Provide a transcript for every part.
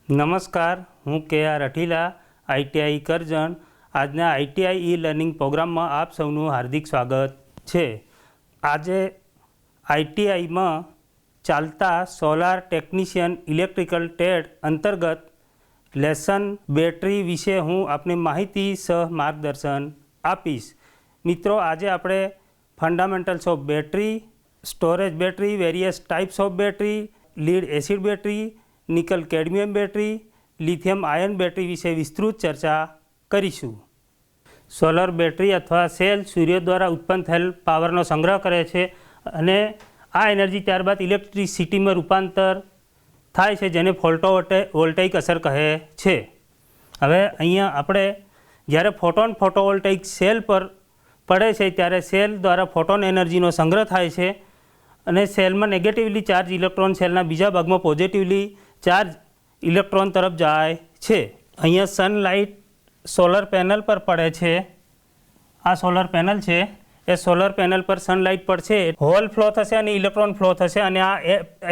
નમસ્કાર, હું કે.આર. અઠીલા, આઈટીઆઈ કરજણ. આજના આઈટીઆઈ ઈ લર્નિંગ પ્રોગ્રામમાં આપ સૌનું હાર્દિક સ્વાગત છે. આજે આઈટીઆઈમાં ચાલતા સોલાર ટેકનિશિયન ઇલેક્ટ્રિકલ ટેડ અંતર્ગત લેસન બેટરી વિશે હું આપને માહિતી સહ માર્ગદર્શન આપીશ. મિત્રો, આજે આપણે fundamentals of battery, storage battery, various types of battery, lead acid battery, nickel cadmium battery, lithium ion battery વિશે વિસ્તૃત ચર્ચા કરીશું. સોલર બેટરી અથવા સેલ સૂર્ય દ્વારા ઉત્પન્ન થયેલ પાવરનો સંગ્રહ કરે છે અને આ એનર્જી ત્યારબાદ ઇલેક્ટ્રિસિટીમાં રૂપાંતર થાય છે, જેને ફોટોવોલ્ટેઇક અસર કહે છે. હવે અહીંયા આપણે જ્યારે ફોટોવોલ્ટેઇક સેલ પર પડે છે ત્યારે સેલ દ્વારા ફોટોન એનર્જીનો સંગ્રહ થાય છે અને સેલમાં નેગેટિવલી ચાર્જ ઇલેક્ટ્રોન સેલના બીજા ભાગમાં પોઝિટિવલી ચાર્જ ઇલેક્ટ્રોન તરફ જાય છે. અહીંયા સનલાઇટ સોલર પેનલ પર પડે છે. આ સોલર પેનલ છે. એ સોલર પેનલ પર સનલાઇટ પડશે, હોલ ફ્લો થશે અને ઇલેક્ટ્રોન ફ્લો થશે. અને આ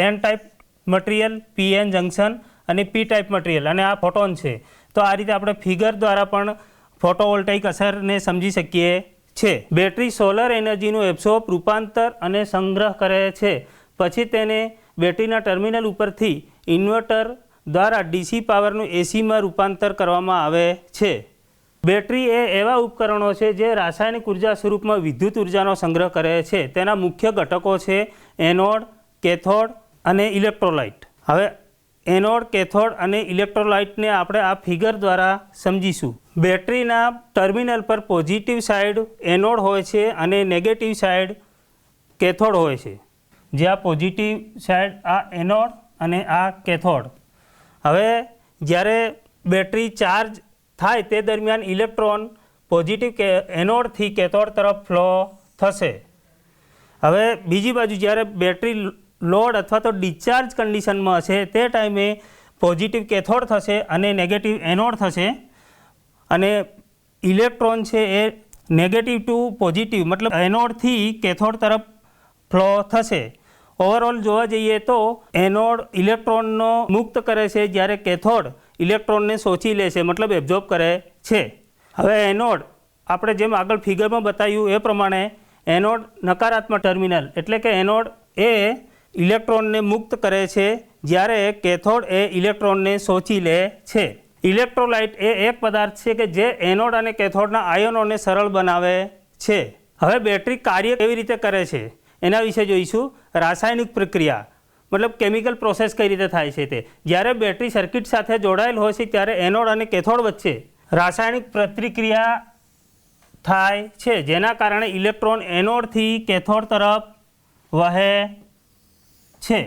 N type material, PN junction અને પી ટાઈપ મટીરિયલ, અને આ ફોટોન છે. તો આ રીતે આપણે ફિગર દ્વારા પણ ફોટોવોલ્ટેઇક અસરને સમજી શકીએ છે. બેટરી સોલર એનર્જીનું એબ્સોર્બ, રૂપાંતર અને સંગ્રહ કરે છે. પછી તેને બેટરીના ટર્મિનલ ઉપરથી ઇન્વર્ટર દ્વારા ડીસી પાવરનું એસીમાં રૂપાંતર કરવામાં આવે છે. બેટરી એ એવા ઉપકરણો છે જે રાસાયણિક ઉર્જા સ્વરૂપમાં વિદ્યુત ઉર્જાનો સંગ્રહ કરે છે. તેના મુખ્ય ઘટકો છે એનોડ, કેથોડ અને ઇલેક્ટ્રોલાઇટ. હવે એનોડ, કેથોડ અને ઇલેક્ટ્રોલાઇટને આપણે આ ફિગર દ્વારા સમજીશું. બેટરીના ટર્મિનલ પર પોઝિટિવ સાઈડ એનોડ હોય છે અને નેગેટિવ સાઈડ કેથોડ હોય છે. જે આ પોઝિટિવ સાઈડ આ એનોડ અને આ કેથોડ. હવે જ્યારે બેટરી ચાર્જ થાય તે દરમિયાન ઇલેક્ટ્રોન પોઝિટિવ એનોડથી કેથોડ તરફ ફ્લો થશે. હવે બીજી બાજુ જ્યારે બેટરી લોડ અથવા તો ડિસ્ચાર્જ કન્ડિશનમાં હશે તે ટાઈમે પોઝિટિવ કેથોડ થશે અને નેગેટિવ એનોડ થશે. અને ઇલેક્ટ્રોન છે એ નેગેટિવ ટુ પોઝિટિવ મતલબ એનોડથી કેથોડ તરફ ફ્લો થશે. ઓવરઓલ જોવા જઈએ તો એનોડ ઇલેક્ટ્રોનનો મુક્ત કરે છે, જ્યારે કેથોડ ઇલેક્ટ્રોનને શોષી લે છે, મતલબ એબ્ઝોર્બ કરે છે. હવે એનોડ આપણે જેમ આગળ ફિગરમાં બતાવ્યું એ પ્રમાણે એનોડ નકારાત્મક ટર્મિનલ, એટલે કે એનોડ એ ઇલેક્ટ્રોનને મુક્ત કરે છે, જ્યારે કેથોડ એ ઇલેક્ટ્રોનને શોષી લે છે. ઇલેક્ટ્રોલાઇટ એ એક પદાર્થ છે કે જે એનોડ અને કેથોડના આયનોને સરળ બનાવે છે. હવે બેટરી કાર્ય કેવી રીતે કરે છે એના વિશે જોઈશું. રાસાયણિક પ્રક્રિયા મતલબ કેમિકલ પ્રોસેસ કઈ રીતે થાય છે તે. જ્યારે બેટરી સર્કિટ સાથે જોડાયેલ હોય છે ત્યારે એનોડ અને કેથોડ વચ્ચે રાસાયણિક પ્રતિક્રિયા થાય છે, જેના કારણે ઇલેક્ટ્રોન એનોડથી કેથોડ તરફ વહે છે.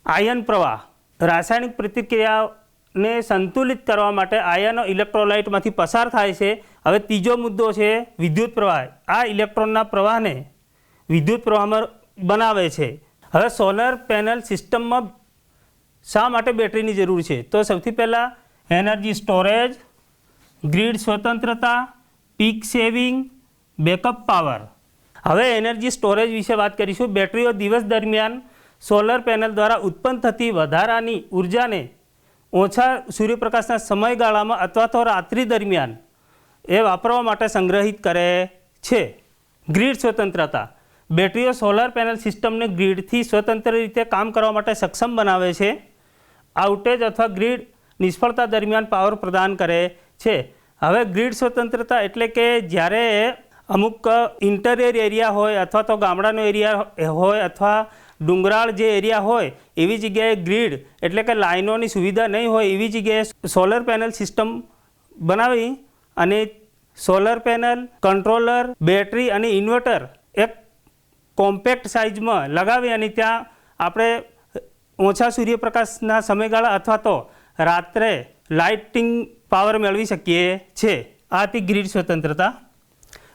આયન પ્રવાહ. રાસાયણિક પ્રતિક્રિયાને સંતુલિત કરવા માટે આયનો ઇલેક્ટ્રોલાઇટમાંથી પસાર થાય છે. હવે ત્રીજો મુદ્દો છે વિદ્યુત પ્રવાહ. આ ઇલેક્ટ્રોનના પ્રવાહને વિદ્યુત પ્રવાહમાં બનાવે છે. હવે સોલર પેનલ સિસ્ટમમાં શા માટે બેટરીની જરૂર છે? તો સૌથી પહેલાં એનર્જી સ્ટોરેજ, ગ્રીડ સ્વતંત્રતા, પીક સેવિંગ, બેકઅપ પાવર. હવે એનર્જી સ્ટોરેજ વિશે વાત કરીશું. બેટરીઓ દિવસ દરમિયાન સોલર પેનલ દ્વારા ઉત્પન્ન થતી વધારાની ઉર્જાને ઓછા સૂર્યપ્રકાશના સમયગાળામાં અથવા તો રાત્રિ દરમિયાન એ વાપરવા માટે સંગ્રહિત કરે છે. ગ્રીડ સ્વતંત્રતા. બેટરીઓ સોલર પેનલ સિસ્ટમને ગ્રીડથી સ્વતંત્ર રીતે કામ કરવા માટે સક્ષમ બનાવે છે. આઉટેજ અથવા ગ્રીડ નિષ્ફળતા દરમિયાન પાવર પ્રદાન કરે છે. હવે ગ્રીડ સ્વતંત્રતા એટલે કે જ્યારે અમુક ઇન્ટરિયર એરિયા હોય અથવા તો ગામડાનો એરિયા હોય અથવા ડુંગરાળ જે એરિયા હોય એવી જગ્યાએ ગ્રીડ એટલે કે લાઇનોની સુવિધા નહીં હોય એવી જગ્યાએ સોલર પેનલ સિસ્ટમ બનાવી અને સોલર પેનલ, કંટ્રોલર, બેટરી અને ઇન્વર્ટર એક કોમ્પેક્ટ સાઇઝમાં લગાવી અને ત્યાં આપણે ઓછા સૂર્યપ્રકાશના સમયગાળા અથવા તો રાત્રે લાઇટિંગ પાવર મેળવી શકીએ છીએ. આ હતી ગ્રીડ સ્વતંત્રતા.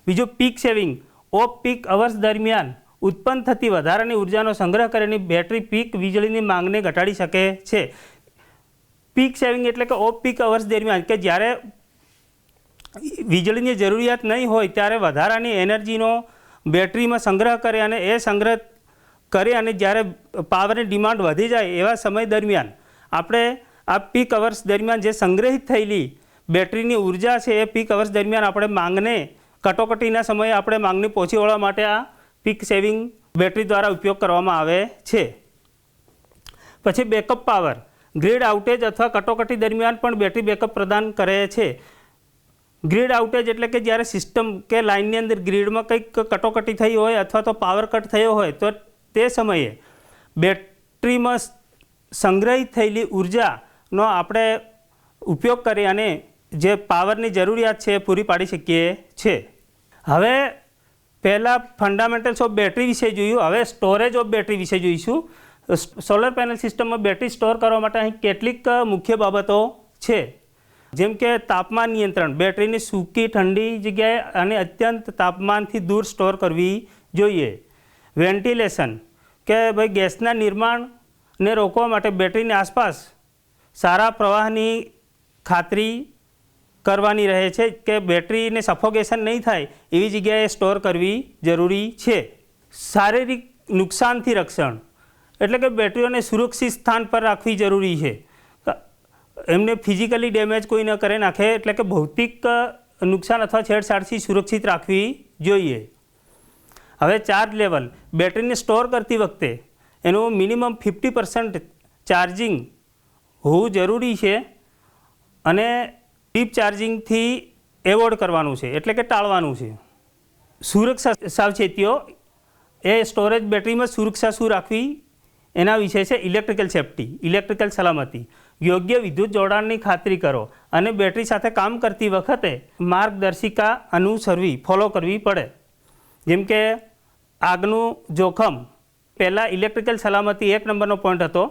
બીજું peak saving. Off peak hours દરમિયાન ઉત્પન્ન થતી વધારાની ઉર્જાનો સંગ્રહ કરીને બેટરી પીક વીજળીની માંગને ઘટાડી શકે છે. પીક સેવિંગ એટલે કે ઓફ પીક અવર્સ દરમિયાન કે જ્યારે વીજળીની જરૂરિયાત નહીં હોય ત્યારે વધારાની એનર્જીનો બેટરીમાં સંગ્રહ કરે અને એ સંગ્રહ કરે અને જ્યારે પાવરની ડિમાન્ડ વધી જાય એવા સમય દરમિયાન આપણે આ પીક અવર્સ દરમિયાન જે સંગ્રહિત થયેલી બેટરીની ઉર્જા છે એ પીક અવર્સ દરમિયાન આપણે માંગને કટોકટીના સમયે આપણે માંગને પહોંચી વળવા માટે આ પીક સેવિંગ બેટરી દ્વારા ઉપયોગ કરવામાં આવે છે. પછી બેકઅપ પાવર, ગ્રીડ આઉટેજ અથવા કટોકટી દરમિયાન પણ બેટરી બેકઅપ પ્રદાન કરે છે. ગ્રીડ આઉટેજ એટલે કે જ્યારે સિસ્ટમ કે લાઇનની અંદર ગ્રીડમાં કંઈક કટોકટી થઈ હોય અથવા તો પાવર કટ થયો હોય તો તે સમયે બેટરીમાં સંગ્રહિત થયેલી ઉર્જાનો આપણે ઉપયોગ કરી અને જે પાવરની જરૂરિયાત છે એ પૂરી પાડી શકીએ છીએ. હવે પહેલાં ફંડામેન્ટલ્સ ઓફ બેટરી વિશે જોયું, હવે સ્ટોરેજ ઓફ બેટરી વિશે જોઈશું. સોલર પેનલ સિસ્ટમમાં બેટરી સ્ટોર કરવા માટે અહીં કેટલીક મુખ્ય બાબતો છે, જેમ કે તાપમાન નિયંત્રણ. બેટરીની સૂકી ઠંડી જગ્યાએ અને અત્યંત તાપમાનથી દૂર સ્ટોર કરવી જોઈએ. વેન્ટિલેશન, કે ભાઈ ગેસના નિર્માણને રોકવા માટે બેટરીની આસપાસ સારા પ્રવાહની ખાતરી કરવાની રહે છે કે બેટરીને સફોકેશન નહીં થાય એવી જગ્યાએ સ્ટોર કરવી જરૂરી છે. શારીરિક નુકસાનથી રક્ષણ, એટલે કે બેટરીઓને સુરક્ષિત સ્થાન પર રાખવી જરૂરી છે. એમને ફિઝિકલી ડેમેજ કોઈ ન કરે નાખે, એટલે કે ભૌતિક નુકસાન અથવા છેડછાડથી સુરક્ષિત રાખવી જોઈએ. હવે ચાર્જ લેવલ, બેટરીને સ્ટોર કરતી વખતે એનું મિનિમમ 50% ચાર્જિંગ હોવું જરૂરી છે અને ડીપ ચાર્જિંગથી એવોર્ડ કરવાનું છે, એટલે કે ટાળવાનું છે. સુરક્ષા સાવચેતીઓ, એ સ્ટોરેજ બેટરીમાં સુરક્ષા શું રાખવી એના વિશે છે. ઇલેક્ટ્રિકલ સેફ્ટી, ઇલેક્ટ્રિકલ સલામતી, યોગ્ય વિદ્યુત જોડાણની ખાતરી કરો અને બેટરી સાથે કામ કરતી વખતે માર્ગદર્શિકા અનુસરવી, ફોલો કરવી પડે. જેમ કે આગનું જોખમ, પહેલાં ઇલેક્ટ્રિકલ સલામતી 1 નંબરનો પોઈન્ટ હતો,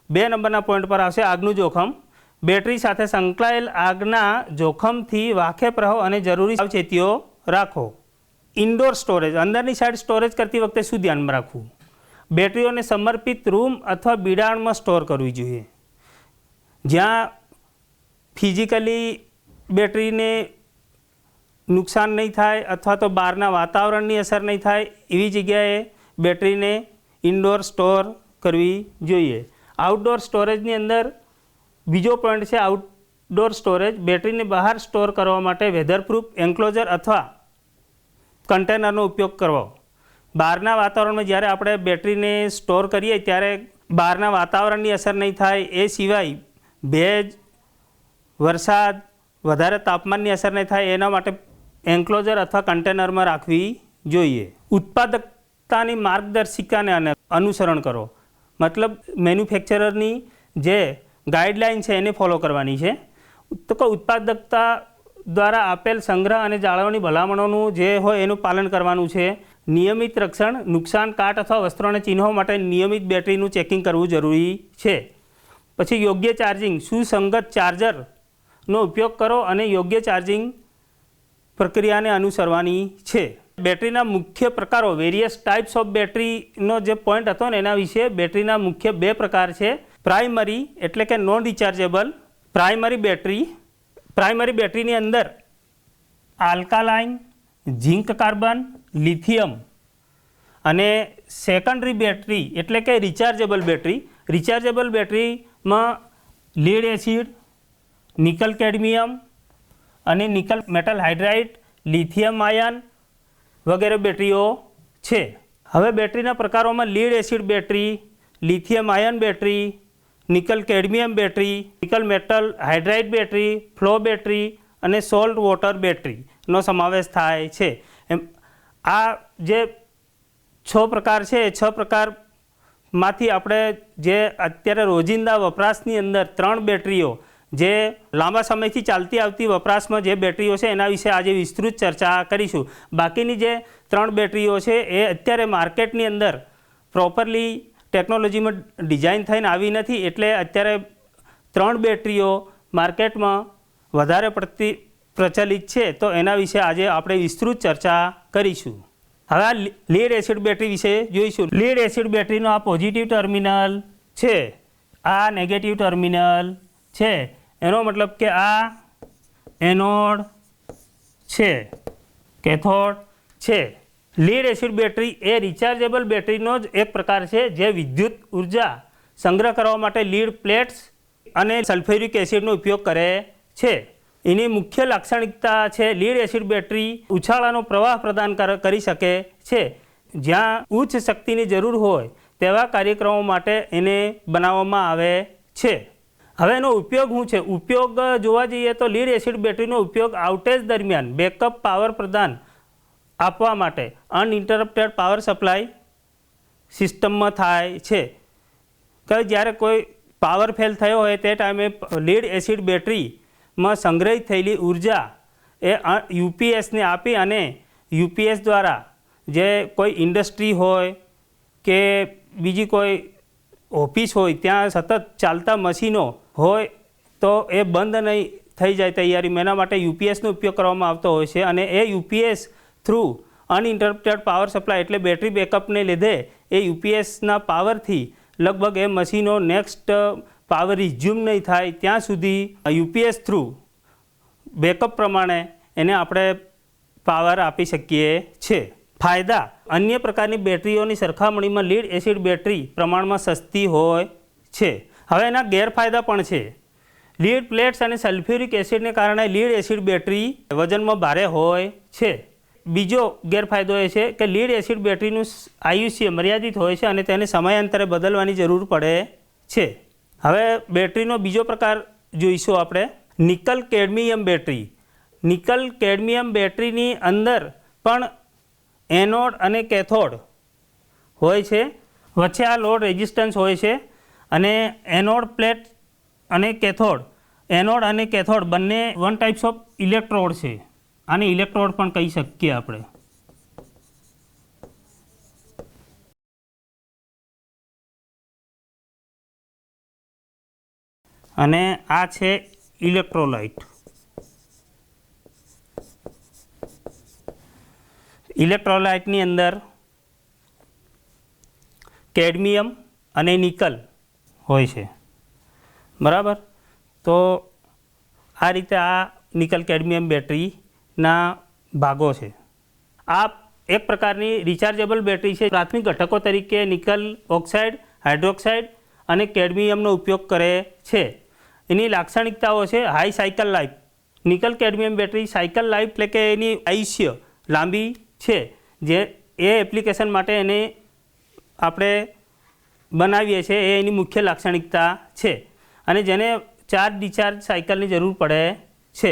2 નંબરના પોઈન્ટ પર આવશે આગનું જોખમ. બેટરી સાથે સંકળાયેલ આગના જોખમથી વાકેફ રહો અને જરૂરી સાવચેતીઓ રાખો. ઇન્ડોર સ્ટોરેજ, અંદરની સાઈડ સ્ટોરેજ કરતી વખતે શું ધ્યાનમાં રાખવું? બેટરીઓને સમર્પિત રૂમ અથવા બિડાણમાં સ્ટોર કરવી જોઈએ, જ્યાં ફિઝિકલી બેટરીને નુકસાન નહીં થાય અથવા તો બહારના વાતાવરણની અસર નહીં થાય એવી જગ્યાએ બેટરીને ઇન્ડોર સ્ટોર કરવી જોઈએ. આઉટડોર સ્ટોરેજની અંદર બીજો પોઈન્ટ છે આઉટડોર સ્ટોરેજ. બેટરીને બહાર સ્ટોર કરવા માટે વેધરપ્રૂફ એન્ક્લોઝર અથવા કન્ટેનરનો ઉપયોગ કરવો. બહારના વાતાવરણમાં જ્યારે આપણે બેટરીને સ્ટોર કરીએ ત્યારે બહારના વાતાવરણની અસર નહીં થાય, એ સિવાય ભેજ, વરસાદ, વધારે તાપમાનની અસર નહીં થાય એના માટે એન્ક્લોઝર અથવા કન્ટેનરમાં રાખવી જોઈએ. ઉત્પાદકતાની માર્ગદર્શિકાને અનુસરણ કરો, મતલબ મેન્યુફેક્ચરરની જે ગાઈડલાઇન છે એને ફોલો કરવાની છે. તો કે ઉત્પાદકતા દ્વારા આપેલ સંગ્રહ અને જાળવણી ભલામણોનું જે હોય એનું પાલન કરવાનું છે. નિયમિત રક્ષણ, નુકસાન, કાટ અથવા વસ્ત્રોને ચિહ્નો માટે નિયમિત બેટરીનું ચેકિંગ કરવું જરૂરી છે. પછી યોગ્ય ચાર્જિંગ, સુસંગત ચાર્જરનો ઉપયોગ કરો અને યોગ્ય ચાર્જિંગ પ્રક્રિયાને અનુસરવાની છે. બેટરીના મુખ્ય પ્રકારો, વેરિયસ ટાઈપ્સ ઓફ બેટરીનો જે પોઈન્ટ હતો ને એના વિશે. બેટરીના મુખ્ય 2 પ્રકાર છે. પ્રાઇમરી એટલે કે નોન રિચાર્જેબલ પ્રાઇમરી બેટરીની અંદર આલ્કાલાઇન, ઝિંક કાર્બન, લિથિયમ. અને સેકન્ડરી બેટરી એટલે કે રિચાર્જેબલ બેટરી. રિચાર્જેબલ બેટરીમાં લીડ એસિડ, નિકલ કેડમિયમ અને nickel metal hydride, lithium ion વગેરે બેટરીઓ છે. હવે બેટરીના પ્રકારોમાં lead acid battery, lithium ion battery, nickel cadmium battery, nickel metal hydride battery, flow battery અને સોલ્ટ વોટર બેટરીનો સમાવેશ થાય છે. આ જે 6 પ્રકાર છે એ 6 પ્રકારમાંથી આપણે જે અત્યારે રોજિંદા વપરાશની અંદર 3 બેટરીઓ, જે લાંબા સમયથી ચાલતી આવતી વપરાશમાં જે બેટરીઓ છે એના વિશે આજે વિસ્તૃત ચર્ચા કરીશું. બાકીની જે 3 બેટરીઓ છે એ અત્યારે માર્કેટની અંદર પ્રોપરલી ટેકનોલોજીમાં ડિઝાઇન થઈને આવી નથી, એટલે અત્યારે 3 બેટરીઓ માર્કેટમાં વધારે પડતી પ્રચલિત છે. તો એના વિશે આજે આપણે વિસ્તૃત ચર્ચા કરીશું. હવે આ લીડ એસિડ બેટરી વિશે જોઈશું. લીડ એસિડ બેટરીનો આ પોઝિટિવ ટર્મિનલ છે, આ નેગેટિવ ટર્મિનલ છે. એનો મતલબ કે આ એનોડ છે, કેથોડ છે. લીડ એસિડ બેટરી એ રિચાર્જેબલ બેટરીનો જ એક પ્રકાર છે, જે વિદ્યુત ઉર્જા સંગ્રહ કરવા માટે લીડ પ્લેટ્સ અને સલ્ફ્યુરિક એસિડનો ઉપયોગ કરે છે. એની મુખ્ય લાક્ષણિકતા છે લીડ એસિડ બેટરી ઉછાળાનો પ્રવાહ પ્રદાન કરી શકે છે. જ્યાં ઉચ્ચ શક્તિની જરૂર હોય તેવા કાર્યક્રમો માટે એને બનાવવામાં આવે છે. હવે એનો ઉપયોગ શું છે? ઉપયોગ જોવા જઈએ તો લીડ એસિડ બેટરીનો ઉપયોગ આઉટેજ દરમિયાન બેકઅપ પાવર પ્રદાન આપવા માટે અનઇન્ટરપ્ટેડ પાવર સપ્લાય સિસ્ટમમાં થાય છે. કે જ્યારે કોઈ પાવર ફેલ થયો હોય તે ટાઈમે લીડ એસિડ બેટરીમાં સંગ્રહિત થયેલી ઉર્જા એ યુપીએસને આપી અને યુપીએસ દ્વારા જે કોઈ ઇન્ડસ્ટ્રી હોય કે બીજી કોઈ ઓફિસ હોય ત્યાં સતત ચાલતા મશીનો હોય તો એ બંધ નહીં થઈ જાય તૈયારીમાં, એના માટે યુપીએસનો ઉપયોગ કરવામાં આવતો હોય છે. અને એ UPS through uninterrupted power supply એટલે બેટરી બેકઅપને લીધે એ યુપીએસના પાવરથી લગભગ એ મશીનો નેક્સ્ટ પાવર રિઝ્યુમ નહીં થાય ત્યાં સુધી યુપીએસ થ્રુ બેકઅપ પ્રમાણે એને આપણે પાવર આપી શકીએ છીએ. ફાયદા: અન્ય પ્રકારની બેટરીઓની સરખામણીમાં લીડ એસિડ બેટરી પ્રમાણમાં સસ્તી હોય છે. હવે એના ગેરફાયદા પણ છે. લીડ પ્લેટ્સ અને સલ્ફ્યુરિક એસિડને કારણે લીડ એસિડ બેટરી વજનમાં ભારે હોય છે. બીજો ગેરફાયદો એ છે કે લીડ એસિડ બેટરીનું આયુષ્ય મર્યાદિત હોય છે અને તેને સમયાંતરે બદલવાની જરૂર પડે છે. હવે બેટરીનો બીજો પ્રકાર જોઈશું આપણે, nickel cadmium battery. Nickel cadmium બેટરીની અંદર પણ એનોડ અને કેથોડ હોય છે. વચ્ચે આ લોડ રેઝિસ્ટન્સ હોય છે અને એનોડ પ્લેટ અને એનોડ અને કેથોડ બંને વન ટાઈપ્સ ઓફ ઇલેક્ટ્રોડ છે. આને ઇલેક્ટ્રોડ પણ કહી શકીએ આપણે. અને આ છે ઇલેક્ટ્રોલાઇટ. ઇલેક્ટ્રોલાઇટની અંદર કેડમિયમ અને નિકલ હોય છે, બરાબર. તો આ રીતે આ નિકલ કેડમિયમ બેટરીના ભાગો છે. આ એક પ્રકારની રિચાર્જેબલ બેટરી છે. પ્રાથમિક ઘટકો તરીકે નિકલ ઓક્સાઇડ, હાઇડ્રોક્સાઇડ અને કેડમિયમનો ઉપયોગ કરે છે. એની લાક્ષણિકતાઓ છે high cycle life. Nickel cadmium battery cycle life એટલે કે એની આયુષ્ય લાંબી છે, જે એ એપ્લિકેશન માટે એને આપણે બનાવીએ છીએ એ એની મુખ્ય લાક્ષણિકતા છે. અને જેને ચાર્જ ડિસ્ચાર્જ સાયકલની જરૂર પડે છે.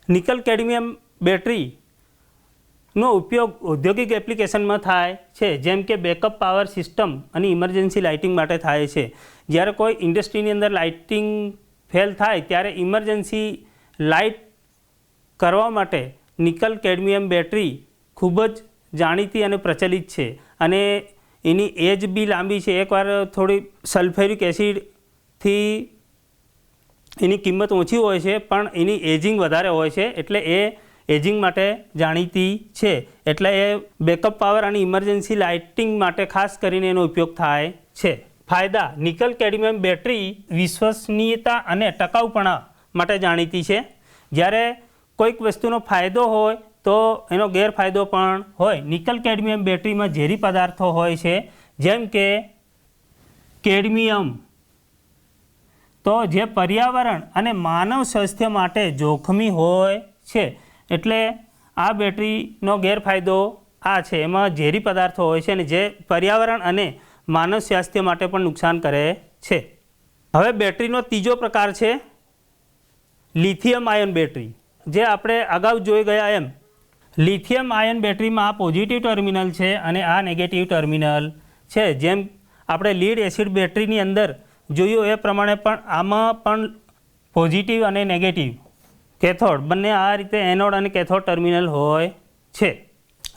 નિકલ કેડમિયમ બેટરીનો ઉપયોગ ઔદ્યોગિક એપ્લિકેશનમાં થાય છે, જેમ કે બેકઅપ પાવર સિસ્ટમ અને ઇમરજન્સી લાઇટિંગ માટે થાય છે. જ્યારે કોઈ ઇન્ડસ્ટ્રીની અંદર લાઇટિંગ ફેલ થાય ત્યારે ઇમરજન્સી લાઇટ કરવા માટે નિકલ કેડમિયમ બેટરી ખૂબ જ જાણીતી અને પ્રચલિત છે. અને એની એજ બી લાંબી છે. એકવાર થોડી સલ્ફ્યુરિક એસિડથી એની કિંમત ઓછી હોય છે પણ એની એજિંગ વધારે હોય છે, એટલે એ એજિંગ માટે જાણીતી છે. એટલે એ બેકઅપ પાવર અને ઇમરજન્સી લાઇટિંગ માટે ખાસ કરીને એનો ઉપયોગ થાય છે. ફાયદા: નિકલ કેડમિયમ બેટરી વિશ્વસનીયતા અને ટકાઉપણા માટે જાણીતી છે. જ્યારે કોઈક વસ્તુનો ફાયદો હોય તો એનો ગેરફાયદો પણ હોય. નિકલ કેડમિયમ બેટરીમાં ઝેરી પદાર્થો હોય છે, જેમ કે કેડમિયમ, તો જે પર્યાવરણ અને માનવ સ્વાસ્થ્ય માટે જોખમી હોય છે. એટલે આ બેટરીનો ગેરફાયદો આ છે, એમાં ઝેરી પદાર્થો હોય છે અને જે પર્યાવરણ અને માનવ સ્વાસ્થ્ય માટે પણ નુકસાન કરે છે. હવે બેટરીનો ત્રીજો પ્રકાર છે લિથિયમ આયન બેટરી. જે આપણે અગાઉ જોઈ ગયા એમ લિથિયમ આયન બેટરીમાં આ પોઝિટિવ ટર્મિનલ છે અને આ નેગેટિવ ટર્મિનલ છે. જેમ આપણે લીડ એસિડ બેટરીની અંદર જોયું એ પ્રમાણે પણ આમાં પણ પોઝિટિવ અને નેગેટિવ કેથોડ બંને આ રીતે એનોડ અને કેથોડ ટર્મિનલ હોય છે.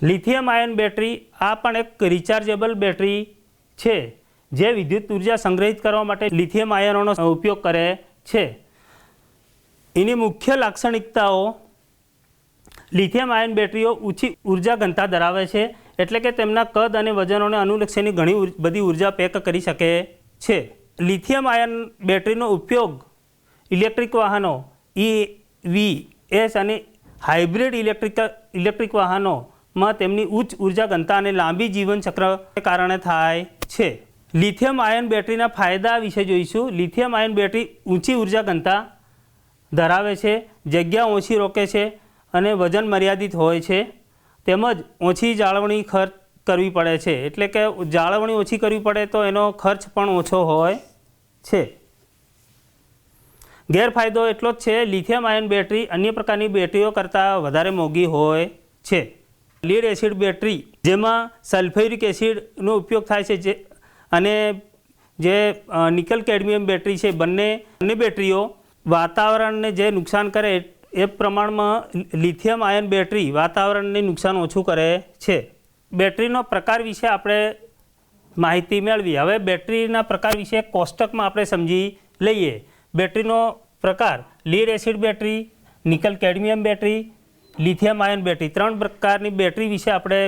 લિથિયમ આયન બેટરી આ પણ એક રિચાર્જેબલ બેટરી છે, જે વિદ્યુત ઉર્જા સંગ્રહિત કરવા માટે લિથિયમ આયનોનો ઉપયોગ કરે છે. એની મુખ્ય લાક્ષણિકતાઓ: લિથિયમ આયન બેટરીઓ ઊંચી ઉર્જા ઘનતા ધરાવે છે, એટલે કે તેમના કદ અને વજનોને અનુલક્ષીને ઘણી બધી ઉર્જા પેક કરી શકે છે. લિથિયમ આયન બેટરીનો ઉપયોગ ઇલેક્ટ્રિક વાહનો EVs અને હાઇબ્રિડ ઇલેક્ટ્રિક વાહનોમાં તેમની ઉચ્ચ ઉર્જા ઘનતા અને લાંબી જીવન ચક્રને કારણે થાય છે. લિથિયમ આયન બેટરીના ફાયદા વિશે જોઈશું. લિથિયમ આયન બેટરી ઊંચી ઉર્જા ઘનતા ધરાવે છે, જગ્યા ઓછી રોકે છે અને વજન મર્યાદિત હોય છે, તેમજ ઓછી જાળવણી ખર્ચ કરવી પડે છે. એટલે કે જાળવણી ઓછી કરવી પડે તો એનો ખર્ચ પણ ઓછો હોય છે. ગેરફાયદો એટલો જ છે, લિથિયમ આયન બેટરી અન્ય પ્રકારની બેટરીઓ કરતાં વધારે મોંઘી હોય છે. લીડ એસિડ બેટરી જેમાં સલ્ફ્યુરિક એસિડનો ઉપયોગ થાય છે, અને જે નિકલ કેડમિયમ બેટરી છે, બંને બેટરીઓ વાતાવરણને જે નુકસાન કરે એ પ્રમાણમાં લિથિયમ આયન બેટરી વાતાવરણને નુકસાન ઓછું કરે છે. બેટરીનો પ્રકાર વિશે આપણે માહિતી મેળવી. હવે બેટરીના પ્રકાર વિશે કોષ્ટકમાં આપણે સમજી લઈએ. બેટરીનો પ્રકાર lead acid battery, nickel cadmium battery, lithium ion battery, 3 પ્રકારની બેટરી વિશે આપણે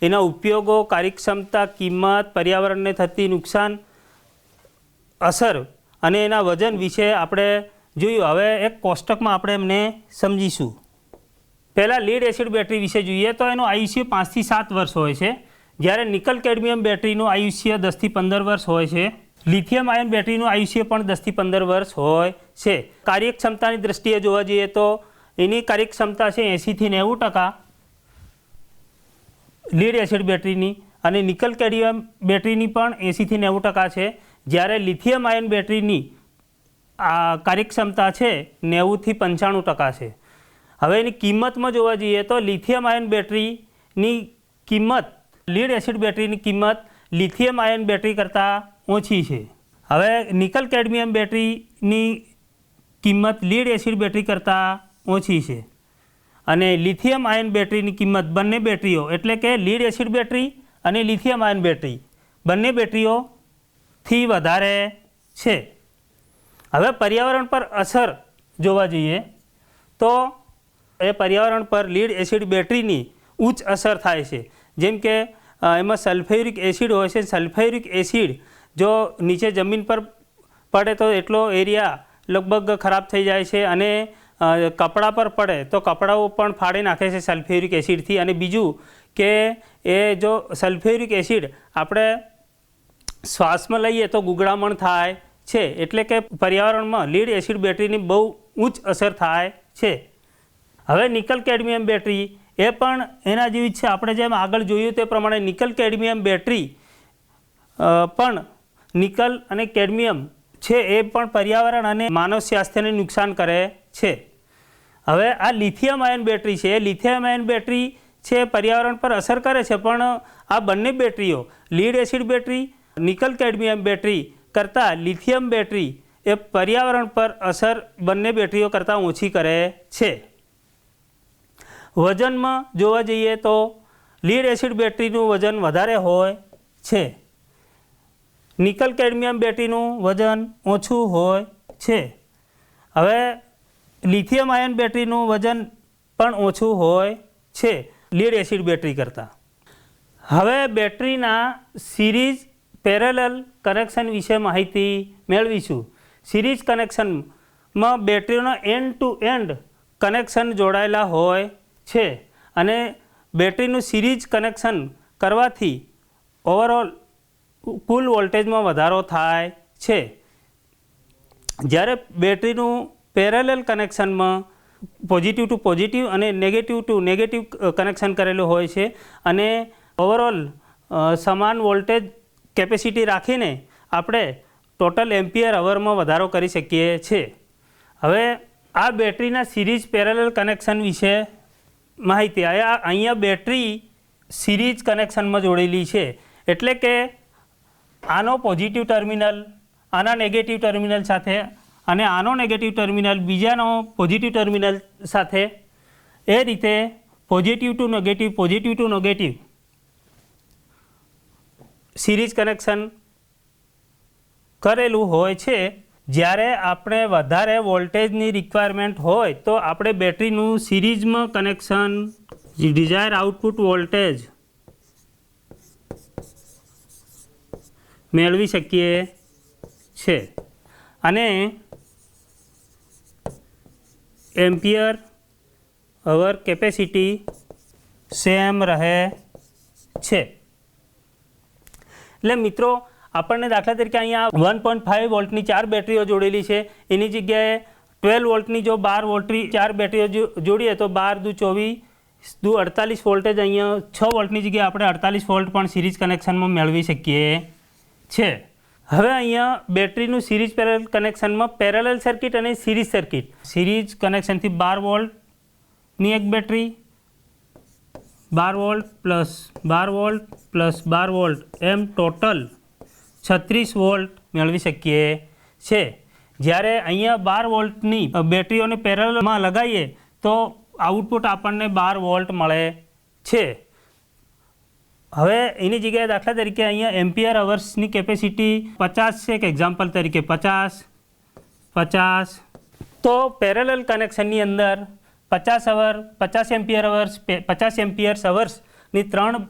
એના ઉપયોગો, કાર્યક્ષમતા, કિંમત, પર્યાવરણને થતી નુકસાન, અસર અને એના વજન વિશે આપણે જોયું. હવે એક કોષ્ટકમાં આપણે એમને સમજીશું. પહેલાં લીડ એસિડ બેટરી વિશે જોઈએ તો એનું આયુષ્ય 5 થી 7 વર્ષ હોય છે, જ્યારે નિકલ કેડમિયમ બેટરીનું આયુષ્ય 10 થી 15 વર્ષ હોય છે. લિથિયમ આયન બેટરીનું આયુષ્ય પણ 10 થી 15 વર્ષ હોય છે. કાર્યક્ષમતાની દ્રષ્ટિએ જોવા જઈએ તો એની કાર્યક્ષમતા છે 80 થી 90% લીડ એસિડ બેટરીની, અને નિકલ કેડમિયમ બેટરીની પણ 80 થી 90% છે, જ્યારે લિથિયમ આયન બેટરીની કાર્યક્ષમતા છે 90 થી 95% છે. હવે એની કિંમતમાં જોવા જઈએ તો લિથિયમ આયન બેટરીની કિંમત લીડ એસિડ બેટરીની કિંમત લિથિયમ આયન બેટરી કરતાં ઓછી છે. હવે નિકલ કેડમિયમ બેટરીની કિંમત લીડ એસિડ બેટરી કરતાં ઓછી છે, અને લિથિયમ આયન બેટરીની કિંમત બંને બેટરીઓ એટલે કે લીડ એસિડ બેટરી અને લિથિયમ આયન બેટરી બંને બેટરીઓથી વધારે છે. હવે પર્યાવરણ પર અસર જોવા જઈએ તો એ પર્યાવરણ પર લીડ એસિડ બેટરીની ઉચ્ચ અસર થાય છે. જેમ કે એમાં સલ્ફ્યુરિક એસિડ હોય છે. સલ્ફ્યુરિક એસિડ જો નીચે જમીન પર પડે તો એટલો એરિયા લગભગ ખરાબ થઈ જાય છે, અને કપડાં પર પડે તો કપડાઓ પણ ફાડી નાખે છે સલ્ફ્યુરિક એસિડથી. અને બીજું કે એ જો સલ્ફ્યુરિક એસિડ આપણે શ્વાસમાં લઈએ તો ગુગળામણ થાય છે. એટલે કે પર્યાવરણમાં લીડ એસિડ બેટરીની બહુ ઉચ્ચ અસર થાય છે. હવે નિકલ કેડમિયમ બેટરી એ પણ એના જેવી જ છે. આપણે જેમ આગળ જોયું તે પ્રમાણે નિકલ કેડમિયમ બેટરી પણ નિકલ અને કેડમિયમ છે એ પણ પર્યાવરણ અને માનવ સ્વાસ્થ્યને નુકસાન કરે છે. હવે આ લિથિયમ આયન બેટરી છે, એ લિથિયમ આયન બેટરી છે પર્યાવરણ પર અસર કરે છે, પણ આ બંને બેટરીઓ lead acid battery, nickel cadmium battery કરતાં લિથિયમ બેટરી એ પર્યાવરણ પર અસર બંને બેટરીઓ કરતાં ઓછી કરે છે. વજનમાં જોવા જઈએ તો લીડ એસિડ બેટરીનું વજન વધારે હોય છે, નિકલ કેડમિયમ બેટરીનું વજન ઓછું હોય છે. હવે લિથિયમ આયન બેટરીનું વજન પણ ઓછું હોય છે લીડ એસિડ બેટરી કરતાં. હવે બેટરીના સિરીઝ પેરેલલ કનેક્શન વિશે માહિતી મેળવીશું. સિરીઝ કનેક્શનમાં બેટરીઓના એન્ડ ટુ એન્ડ કનેક્શન જોડાયેલા હોય છે, અને બેટરીનું સિરીઝ કનેક્શન કરવાથી ઓવરઓલ કુલ વોલ્ટેજમાં વધારો થાય છે. જ્યારે બેટરીનું પેરેલલ કનેક્શનમાં પોઝિટિવ ટુ પોઝિટિવ અને નેગેટિવ ટુ નેગેટિવ કનેક્શન કરેલું હોય છે, અને ઓવરઓલ સમાન વોલ્ટેજ કેપેસિટી રાખીને આપણે ટોટલ એમ્પિયર અવરમાં વધારો કરી શકીએ છીએ. હવે આ બેટરીના સિરીઝ પેરેલલ કનેક્શન વિશે માહિતી. અહીંયા બેટરી સિરીઝ કનેક્શનમાં જોડેલી છે, એટલે કે આનો પોઝિટિવ ટર્મિનલ આના નેગેટિવ ટર્મિનલ સાથે, અને આનો નેગેટિવ ટર્મિનલ બીજાનો પોઝિટિવ ટર્મિનલ સાથે, એ રીતે positive to negative, positive to negative series connection કરેલું હોય છે. જ્યારે આપણે વધારે વોલ્ટેજની રિક્વાયરમેન્ટ હોય તો આપણે બેટરીનું સિરીઝમાં કનેક્શન ડિઝાયર આઉટપુટ વોલ્ટેજ મેળવી શકીએ છે, અને એમ્પિયર અવર કેપેસિટી સેમ રહે છે. એટલે મિત્રો આપણને દાખલા તરીકે અહીંયા 1.5 વોલ્ટની 4 બેટરીઓ જોડેલી છે, એની જગ્યાએ 12 વોલ્ટની જો 12 વોલ્ટની 4 બેટરીઓ જોડીએ તો 12 દુ 24 દુ 48 વોલ્ટેજ અહીંયા 6 વોલ્ટની જગ્યાએ આપણે 48 વોલ્ટ પણ સિરીઝ કનેક્શનમાં મેળવી શકીએ છે. હવે અહીંયા બેટરીનું સિરીઝ પેરેલલ કનેક્શનમાં પેરેલલ સર્કિટ અને સિરીઝ સર્કિટ. સિરીઝ કનેક્શનથી 12 વોલ્ટની એક battery, 12 volt plus 12 volt plus 12 volt એમ ટોટલ 36 વોલ્ટ મેળવી શકીએ છે. જ્યારે અહીંયા 12 વોલ્ટની બેટરીઓને પેરેલલમાં લગાવીએ તો આઉટપુટ આપણને 12 વોલ્ટ મળે છે. હવે એની જગ્યાએ દાખલા તરીકે અહીંયા એમ્પિયર અવર્સની કેપેસિટી 50 છે, કે એક્ઝામ્પલ તરીકે 50. તો પેરેલલ કનેક્શનની અંદર 50 અવર, 50 એમ્પિયર અવર્સ, 50 એમ્પિયર્સ અવર્સની 3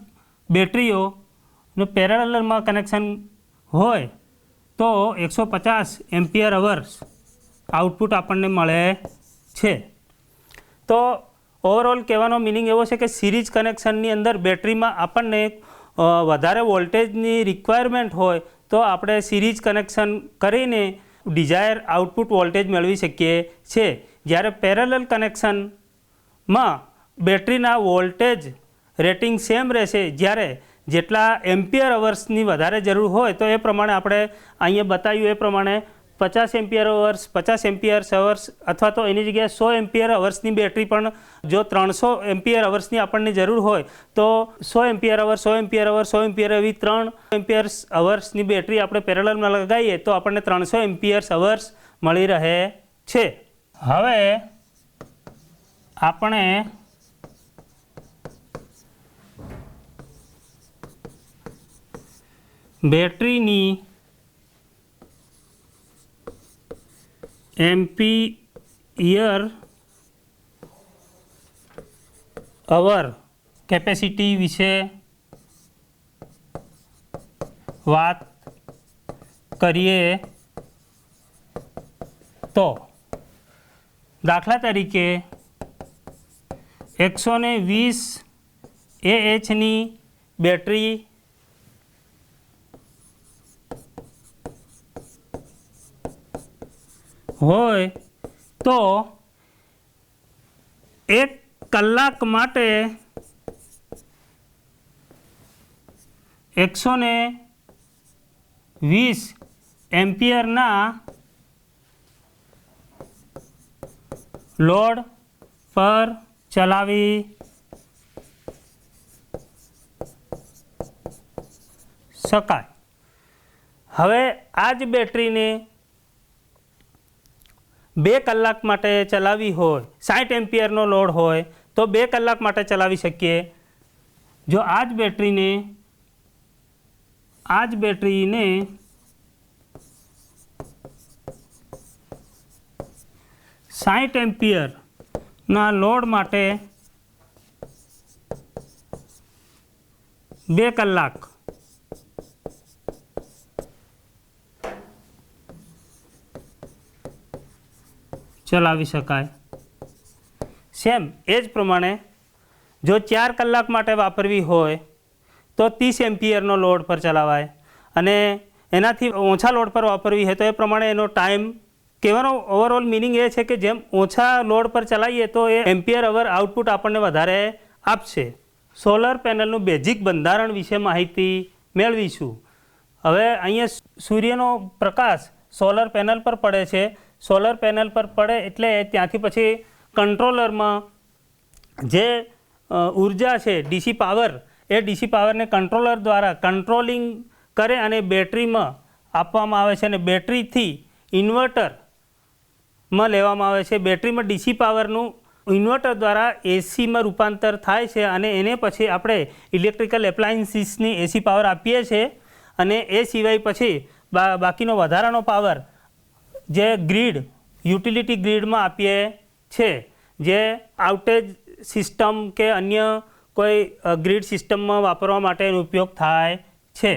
બેટરીઓનું પેરેલલમાં કનેક્શન હોય તો 150 એમ્પિયર અવર્સ આઉટપુટ આપણને મળે છે. તો ઓવરઓલ કહેવાનો મિનિંગ એવો છે કે સિરીઝ કનેક્શનની અંદર બેટરીમાં આપણને વધારે વોલ્ટેજની રિક્વાયરમેન્ટ હોય તો આપણે સિરીઝ કનેક્શન કરીને ડિઝાયર આઉટપુટ વોલ્ટેજ મેળવી શકીએ છીએ. જ્યારે પેરેલલ કનેક્શનમાં બેટરીના વોલ્ટેજ રેટિંગ સેમ રહેશે, જ્યારે જેટલા એમ્પિયર અવર્સની વધારે જરૂર હોય તો એ પ્રમાણે આપણે અહીંયા બતાવ્યું એ પ્રમાણે 50 એમ્પિયર અવર્સ, 50 એમ્પિયર અવર્સ અથવા તો એની જગ્યાએ 100 એમ્પિયર અવર્સની બેટરી પણ, જો 300 એમ્પિયર અવર્સની આપણને જરૂર હોય તો 100 એમ્પિયર અવર, 100 એમ્પિયર અવર, 100 એમ્પિયર એવી 3 એમ્પિયર અવર્સની બેટરી આપણે પેરેલલમાં લગાવીએ તો આપણને 300 એમ્પિયર અવર્સ મળી રહે છે. હવે આપણે બેટરીની એમ્પિયર અવર કેપેસિટી વિશે વાત કરીએ તો દાખલા તરીકે 120 AHની બેટરી હોય તો 1 કલાક માટે 120 એમ્પિયરના લોડ પર ચલાવી શકાય. હવે આ જ બેટરીને 2 કલાક માટે ચલાવવી હોય, 60 એમ્પિયરનો લોડ હોય તો 2 કલાક માટે ચલાવી શકીએ. જો આ જ બેટરીને 60 એમ્પિયરના લોડ માટે 2 કલાક ચલાવી શકાય. સેમ એ જ પ્રમાણે જો 4 કલાક માટે વાપરવી હોય તો 30 એમ્પિયરનો લોડ પર ચલાવાય, અને એનાથી ઓછા લોડ પર વાપરવી હોય તો એ પ્રમાણે એનો ટાઈમ. કહેવાનો ઓવરઓલ મિનિંગ એ છે કે જેમ ઓછા લોડ પર ચલાવીએ તો એ એમ્પિયર અવર આઉટપુટ આપણને વધારે આપશે. સોલર પેનલનું બેઝિક બંધારણ વિશે માહિતી મેળવીશું. હવે અહીંયા સૂર્યનો પ્રકાશ સોલર પેનલ પર પડે છે. સોલર પેનલ પર પડે એટલે ત્યાંથી પછી કંટ્રોલરમાં જે ઉર્જા છે ડીસી પાવર, એ ડીસી પાવરને કંટ્રોલર દ્વારા કંટ્રોલિંગ કરે અને બેટરીમાં આપવામાં આવે છે, અને બેટરીથી ઇન્વર્ટરમાં લેવામાં આવે છે. બેટરીમાં ડીસી પાવરનું ઇન્વર્ટર દ્વારા એસીમાં રૂપાંતર થાય છે, અને એને પછી આપણે ઇલેક્ટ્રિકલ એપ્લાયન્સીસની એસી પાવર આપીએ છીએ, અને એ સિવાય પછી બાકીનો વધારાનો પાવર જે ગ્રીડ, યુટિલિટી ગ્રીડમાં આપીએ છીએ, જે આઉટેજ સિસ્ટમ કે અન્ય કોઈ ગ્રીડ સિસ્ટમમાં વાપરવા માટેનો ઉપયોગ થાય છે.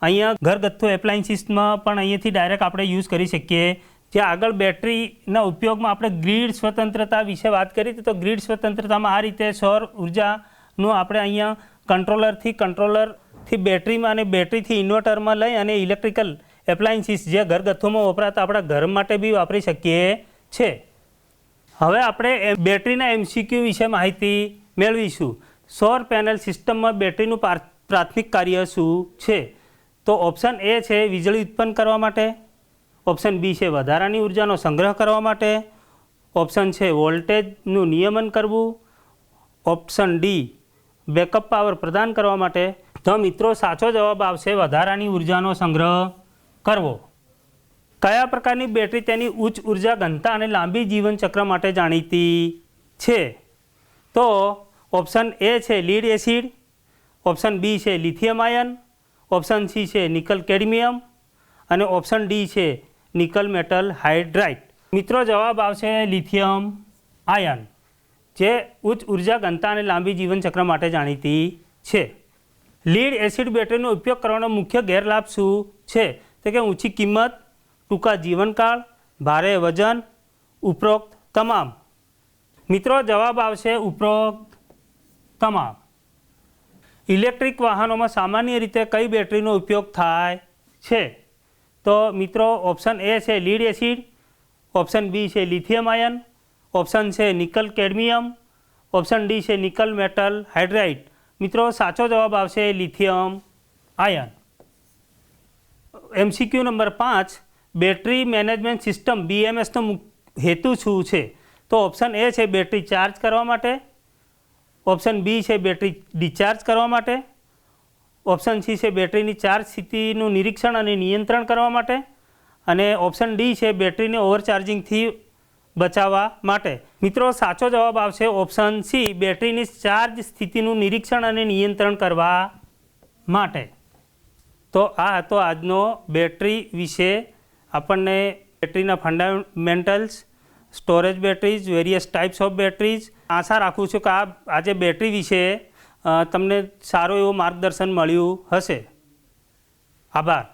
અહીંયા ઘરગથ્થુ એપ્લાયન્સીસમાં પણ અહીંયાથી ડાયરેક્ટ આપણે યુઝ કરી શકીએ. જે આગળ બેટરીના ઉપયોગમાં આપણે ગ્રીડ સ્વતંત્રતા વિશે વાત કરી હતી, તો ગ્રીડ સ્વતંત્રતામાં આ રીતે સૌર ઉર્જાનું આપણે અહીંયા કંટ્રોલરથી કંટ્રોલર થી બેટરીમાં અને બેટરીથી ઇન્વર્ટરમાં લઈ અને ઇલેક્ટ્રિકલ એપ્લાયન્સીસ જે ઘરગથ્થુમાં વપરાતા આપણા ઘર માટે બી વાપરી શકીએ છે. હવે આપણે બેટરીના MCQ વિશે માહિતી મેળવીશું. સૌર પેનલ સિસ્ટમમાં બેટરીનું પ્રાથમિક કાર્ય શું છે? તો ઓપ્શન A છે વીજળી ઉત્પન્ન કરવા માટે, ઓપ્શન B છે વધારાની ઉર્જાનો સંગ્રહ કરવા માટે, ઓપ્શન છે વોલ્ટેજનું નિયમન કરવું, ઓપ્શન D બેકઅપ પાવર પ્રદાન કરવા માટે. તો મિત્રો સાચો જવાબ આવશે વધારાની ઉર્જાનો સંગ્રહ કરવો. કયા પ્રકારની બેટરી તેની ઉચ્ચ ઉર્જા ઘનતા અને લાંબી જીવનચક્ર માટે જાણીતી છે? તો ઓપ્શન A છે લીડ એસિડ, ઓપ્શન B છે લિથિયમ આયન, ઓપ્શન C છે નિકલ કેડમિયમ અને ઓપ્શન D છે નિકલ મેટલ હાઇડ્રાઇડ. મિત્રો જવાબ આવશે લિથિયમ આયન, જે ઉચ્ચ ઉર્જા ઘનતા અને લાંબી જીવનચક્ર માટે જાણીતી છે. લીડ એસિડ બેટરીનો ઉપયોગ કરવાનો મુખ્ય ગેરલાભ શું છે? તો કે ઊંચી કિંમત, ટૂંકા જીવનકાળ, ભારે વજન, ઉપરોક્ત તમામ. મિત્રો જવાબ આવશે ઉપરોક્ત તમામ. ઇલેક્ટ્રિક વાહનોમાં સામાન્ય રીતે કઈ બેટરીનો ઉપયોગ થાય છે? તો મિત્રો ઓપ્શન A છે લીડ એસિડ, ઓપ્શન B છે લિથિયમ આયન, ઓપ્શન છે નિકલ કેડમિયમ, ઓપ્શન D છે નિકલ મેટલ હાઇડ્રાઇડ. મિત્રો સાચો જવાબ આવશે lithium ion. MCQ number 5, battery management system BMSનો હેતુ શું છે? તો ઓપ્શન A છે બેટરી ચાર્જ કરવા માટે, ઓપ્શન B છે બેટરી ડિસ્ચાર્જ કરવા માટે, ઓપ્શન C છે બેટરીની ચાર્જ સ્થિતિનું નિરીક્ષણ અને નિયંત્રણ કરવા માટે અને ઓપ્શન D છે બેટરીને ઓવરચાર્જિંગથી બચાવવા માટે. મિત્રો સાચો જવાબ આવશે ઓપ્શન C બેટરીની ચાર્જ સ્થિતિનું નિરીક્ષણ અને નિયંત્રણ કરવા માટે. તો આ હતો આજનો બેટરી વિશે આપણને બેટરીના fundamentals, storage batteries, various types of batteries. આશા રાખું છું કે આજે બેટરી વિશે તમને સારું એવું માર્ગદર્શન મળ્યું હશે. આભાર.